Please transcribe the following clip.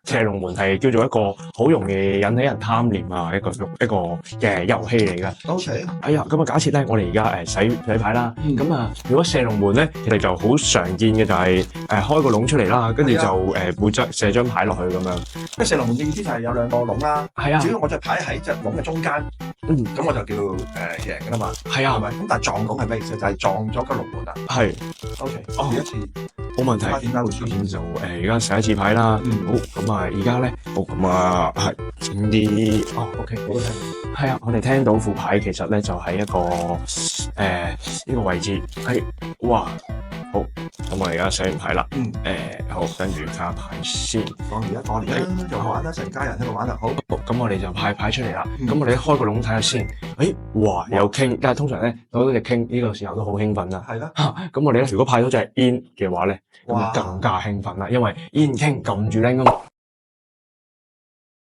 射龍門係叫做一個好容易引起人貪念啊，一個嘅遊戲嚟㗎。OK。哎呀，咁啊，假設咧，我哋而家洗牌啦，咁啊，如果射龍門咧，其實就好常見嘅就係開個窿出嚟啦，跟住就每射張牌落去咁樣。即係射龍門嘅意思就係有兩個窿啦。係啊。只要我隻牌喺隻窿嘅中間，咁我就叫贏㗎啦嘛。係啊。係咪？咁但係撞窿係咩意思？就係撞咗個龍門啊。係。OK。試一次。冇問題。點解會出現？就而家洗一次牌啦。好，咁啊，而家咧，好，咁啊，係整啲。OK， 我都聽。係啊，我哋聽到副牌其實咧就係一個呢個位置。係，哇，好，咁我而家洗完牌啦。好，跟住卡牌先。而家過年啦，就玩啦，成家人喺度玩啦。好，咁我哋就派牌出嚟啦。咁我哋開個窿睇下先。哇，有 king，但係通常咧攞到隻 king 呢個時候都好興奮啦。係啦。咁我哋咧如果派到隻 in 嘅話咧，咁就更加興奮啦，因為 in king 撳住 link 啊嘛。